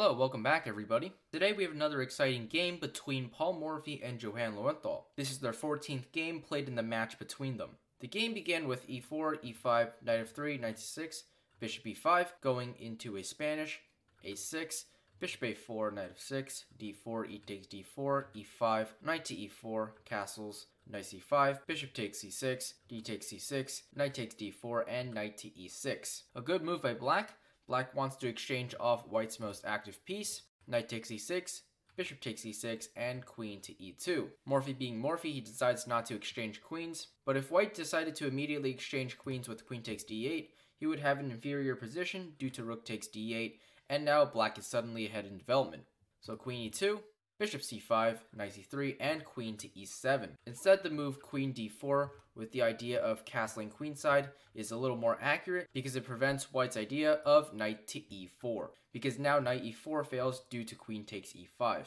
Hello, welcome back everybody. Today we have another exciting game between Paul Morphy and Johann Lowenthal. This is their 14th game played in the match between them. The game began with e4, e5, knight f3, knight c6, bishop e5, going into a Spanish, a6, bishop a4, knight f6, d4, e takes d4, e5, knight to e4, castles, knight c5, bishop takes c6, d takes c6, knight takes d4, and knight to e6. A good move by Black. Black wants to exchange off White's most active piece. Knight takes e6, bishop takes e6, and queen to e2. Morphy being Morphy, he decides not to exchange queens, but if White decided to immediately exchange queens with queen takes d8, he would have an inferior position due to rook takes d8, and now Black is suddenly ahead in development. So queen e2, bishop c5, knight c3, and queen to e7. Instead, the move queen d4 with the idea of castling queenside is a little more accurate because it prevents White's idea of knight to e4, because now knight e4 fails due to queen takes e5.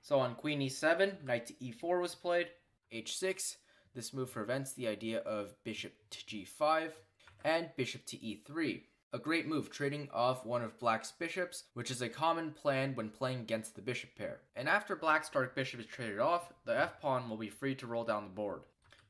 So on queen e7, knight to e4 was played, h6. This move prevents the idea of bishop to g5, and bishop to e3. A great move, trading off one of Black's bishops, which is a common plan when playing against the bishop pair. And after Black's dark bishop is traded off, the f-pawn will be free to roll down the board.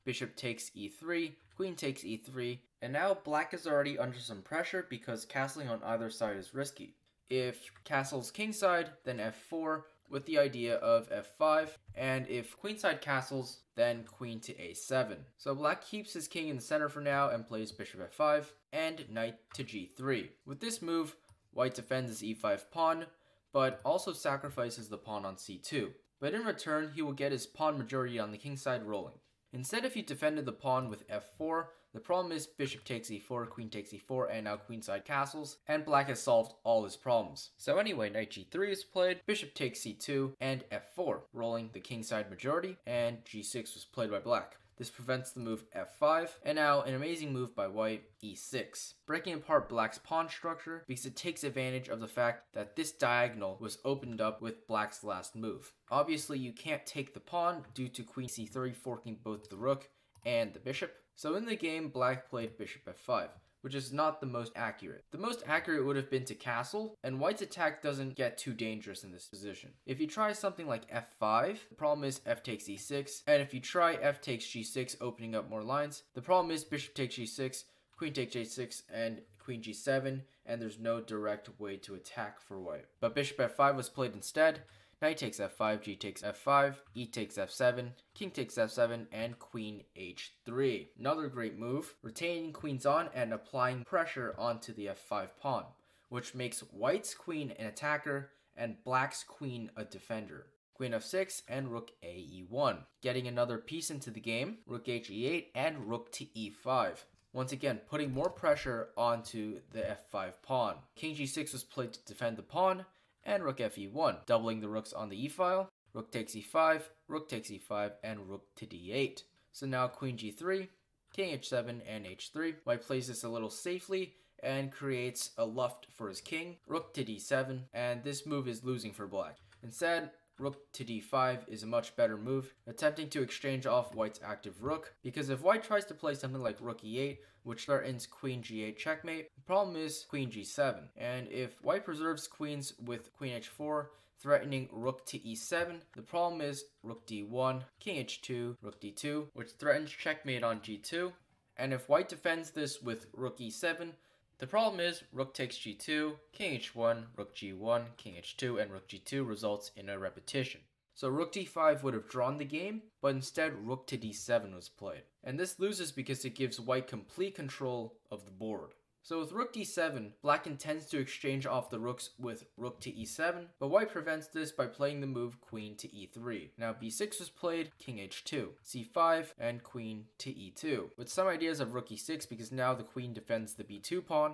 Bishop takes e3, queen takes e3, and now Black is already under some pressure because castling on either side is risky. If castles kingside, then f4, with the idea of f5, and if queenside castles, then queen to a7. So Black keeps his king in the center for now and plays bishop f5 and knight to g3. With this move, White defends his e5 pawn, but also sacrifices the pawn on c2. But in return, he will get his pawn majority on the king side rolling. Instead, if he defended the pawn with f4, the problem is bishop takes e4, queen takes e4, and now queenside castles, and Black has solved all his problems. So anyway, knight g3 is played, bishop takes c2, and f4, rolling the kingside majority, and g6 was played by Black. This prevents the move f5, and now an amazing move by White, e6, breaking apart Black's pawn structure because it takes advantage of the fact that this diagonal was opened up with Black's last move. Obviously, you can't take the pawn due to queen c3 forking both the rook and the bishop. So in the game, Black played bishop f5, which is not the most accurate. The most accurate would have been to castle, and White's attack doesn't get too dangerous in this position. If you try something like f5, the problem is f takes e6, and if you try f takes g6, opening up more lines, the problem is bishop takes g6, queen takes j6, and queen g7, and there's no direct way to attack for White. But bishop f5 was played instead. Knight takes f5, g takes f5, e takes f7, king takes f7, and queen h3. Another great move, retaining queens on and applying pressure onto the f5 pawn, which makes White's queen an attacker and Black's queen a defender. Queen f6 and rook a e1. Getting another piece into the game, rook h e8 and rook to e5. Once again, putting more pressure onto the f5 pawn. King g6 was played to defend the pawn, and rook fe1, doubling the rooks on the e-file, rook takes e5, rook takes e5, and rook to d8. So now queen g3, king h7, and h3. White plays this a little safely and creates a luft for his king, rook to d7, and this move is losing for Black. Instead, rook to d5 is a much better move, attempting to exchange off White's active rook, because if White tries to play something like rook e8, which threatens queen g8 checkmate, the problem is queen g7. And if White preserves queens with queen h4, threatening rook to e7, the problem is rook d1, king h2, rook d2, which threatens checkmate on g2. And if White defends this with rook e7, the problem is rook takes g2, king h1, rook g1, king h2, and rook g2 results in a repetition. So rook d5 would have drawn the game, but instead rook to d7 was played. And this loses because it gives White complete control of the board. So with rook d7, Black intends to exchange off the rooks with rook to e7, but White prevents this by playing the move queen to e3. Now b6 was played, king h2, c5, and queen to e2, with some ideas of rook e6 because now the queen defends the b2 pawn,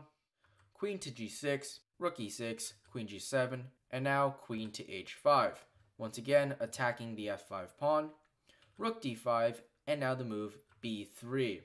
queen to g6, rook e6, queen g7, and now queen to h5. Once again, attacking the f5 pawn, rook d5, and now the move b3.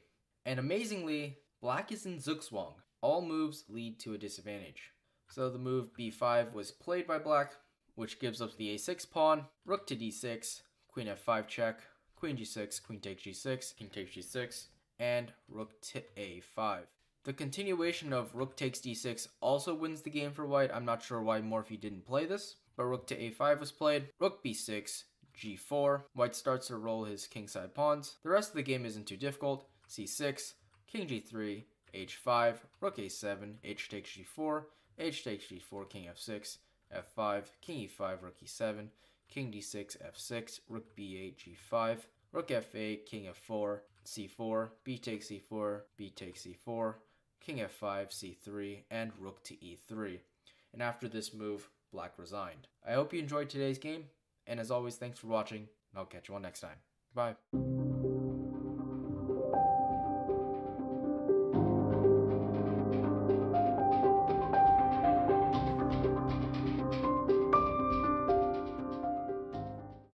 And amazingly, Black is in zugzwang. All moves lead to a disadvantage. So the move b5 was played by Black, which gives up the a6 pawn, rook to d6, queen f5 check, queen g6, queen takes g6, king takes g6, and rook to a5. The continuation of rook takes d6 also wins the game for white. I'm not sure why Morphy didn't play this, but rook to a5 was played. Rook b6, g4. White starts to roll his kingside pawns. The rest of the game isn't too difficult. c6, king g3, h5, rook a7, h takes g4, h takes g4, king f6, f5, king e5, rook e7, king d6, f6, rook b8, g5, rook f8, king f4, c4, b takes c4, b takes c4, king f5, c3, and rook to e3. And after this move, black resigned. I hope you enjoyed today's game, and as always, thanks for watching, and I'll catch you all next time. Bye.